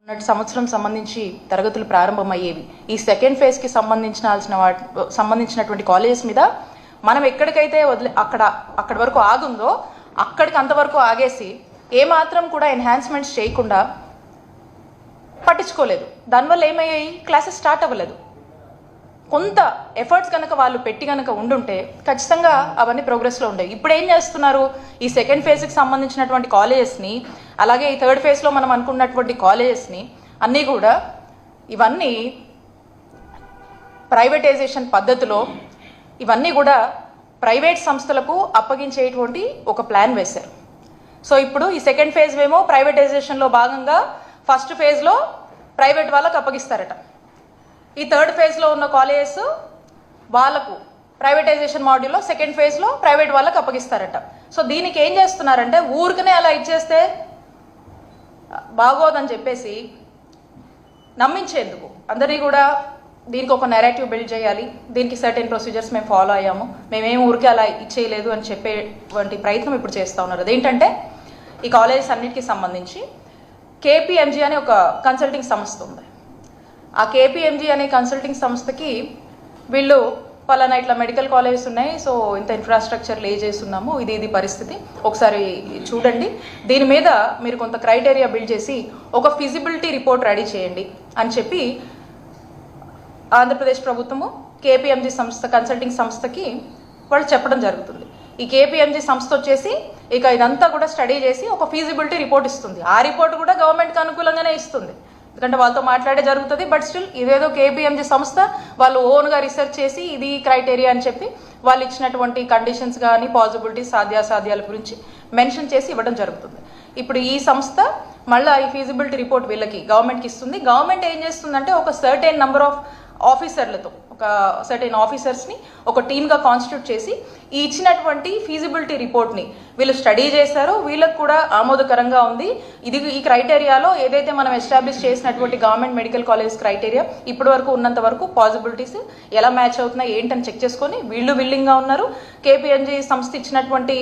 సంవత్సరం సంబంధించి తరగతులు ప్రారంభమయ్యేవి. ఈ సెకండ్ ఫేజ్ కి సంబంధించినటువంటి కాలేజెస్ మీద మనం ఎక్కడికైతే అక్కడి వరకు ఆగుందో అక్కడికి అంతవరకు ఆగేసి ఏమాత్రం కూడా ఎన్హాన్స్మెంట్స్ చేయకుండా పట్టించుకోలేదు. దానివల్ల ఏమయ్యాయి, క్లాసెస్ స్టార్ట్ అవ్వలేదు. కొంత ఎఫర్ట్స్ కనుక వాళ్ళు పెట్టి కనుక ఉండుంటే ఖచ్చితంగా అవన్నీ ప్రోగ్రెస్లో ఉండేవి. ఇప్పుడు ఏం చేస్తున్నారు, ఈ సెకండ్ ఫేజ్కి సంబంధించినటువంటి కాలేజెస్ని, అలాగే ఈ థర్డ్ ఫేజ్లో మనం అనుకున్నటువంటి కాలేజెస్ని అన్నీ కూడా ఇవన్నీ ప్రైవేటైజేషన్ పద్ధతిలో ఇవన్నీ కూడా ప్రైవేట్ సంస్థలకు అప్పగించేటువంటి ఒక ప్లాన్ వేశారు. సో ఇప్పుడు ఈ సెకండ్ ఫేజ్ ఏమో ప్రైవేటైజేషన్లో భాగంగా ఫస్ట్ ఫేజ్లో ప్రైవేట్ వాళ్ళకు అప్పగిస్తారట. ఈ థర్డ్ ఫేజ్లో ఉన్న కాలేజెస్ వాళ్ళకు ప్రైవేటైజేషన్ మాడ్యూల్లో సెకండ్ ఫేజ్లో ప్రైవేట్ వాళ్ళకు అప్పగిస్తారట. సో దీనికి ఏం చేస్తున్నారంటే ఊరికనే అలా ఇచ్చేస్తే బాగోదని చెప్పేసి నమ్మించేందుకు అందరినీ కూడా దీనికి ఒక నెరేటివ్ బిల్డ్ చేయాలి, దీనికి సర్టెన్ ప్రొసీజర్స్ మేము ఫాలో అయ్యాము, మేమేం ఊరికే అలా ఇచ్చేయలేదు అని చెప్పేటువంటి ప్రయత్నం ఇప్పుడు చేస్తూ ఉన్నారు. అదేంటంటే ఈ కాలేజెస్ అన్నిటికీ సంబంధించి KPMG అనే ఒక కన్సల్టింగ్ సంస్థ ఉంది. ఆ KPMG అనే కన్సల్టింగ్ సంస్థకి వీళ్ళు పలానా ఇట్లా మెడికల్ కాలేజెస్ ఉన్నాయి, సో ఇంత ఇన్ఫ్రాస్ట్రక్చర్ లే చేస్తున్నాము, ఇది పరిస్థితి, ఒకసారి చూడండి, దీని మీద మీరు కొంత క్రైటీరియా బిల్డ్ చేసి ఒక ఫిజిబిలిటీ రిపోర్ట్ రెడీ చేయండి అని చెప్పి ఆంధ్రప్రదేశ్ ప్రభుత్వము KPMG సంస్థ కన్సల్టింగ్ సంస్థకి వాళ్ళు చెప్పడం జరుగుతుంది. ఈ KPMG సంస్థ వచ్చేసి ఇక ఇదంతా కూడా స్టడీ చేసి ఒక ఫీజిబిలిటీ రిపోర్ట్ ఇస్తుంది. ఆ రిపోర్ట్ కూడా గవర్నమెంట్కి అనుకూలంగానే ఇస్తుంది, ఎందుకంటే వాళ్ళతో మాట్లాడే జరుగుతుంది. బట్ స్టిల్ ఇదేదో KPMG సంస్థ వాళ్ళు ఓన్గా రీసెర్చ్ చేసి ఇది క్రైటీరియా అని చెప్పి వాళ్ళు ఇచ్చినటువంటి కండిషన్స్ కానీ పాసిబిలిటీస్ సాధ్యాసాధ్యాల గురించి మెన్షన్ చేసి ఇవ్వడం జరుగుతుంది. ఇప్పుడు ఈ సంస్థ మళ్ళీ ఈ ఫీజిబిలిటీ రిపోర్ట్ వీళ్ళకి గవర్నమెంట్కి ఇస్తుంది. గవర్నమెంట్ ఏం చేస్తుందంటే ఒక సర్టెన్ నెంబర్ ఆఫ్ ఆఫీసర్లతో, ఒక సర్టెన్ ఆఫీసర్స్ని ఒక టీమ్గా కాన్స్టిట్యూట్ చేసి ఈ ఇచ్చినటువంటి ఫీజిబిలిటీ రిపోర్ట్ని వీళ్ళు స్టడీ చేశారు, వీళ్ళకు కూడా ఆమోదకరంగా ఉంది, ఈ క్రైటీరియాలో ఏదైతే మనం ఎస్టాబ్లిష్ చేసినటువంటి గవర్నమెంట్ మెడికల్ కాలేజ్ క్రైటీరియా ఇప్పటి వరకు ఉన్నంత వరకు పాసిబిలిటీస్ ఎలా మ్యాచ్ అవుతున్నాయి ఏంటని చెక్ చేసుకొని వీళ్ళు విల్లింగ్గా ఉన్నారు. KPMG సంస్థ ఇచ్చినటువంటి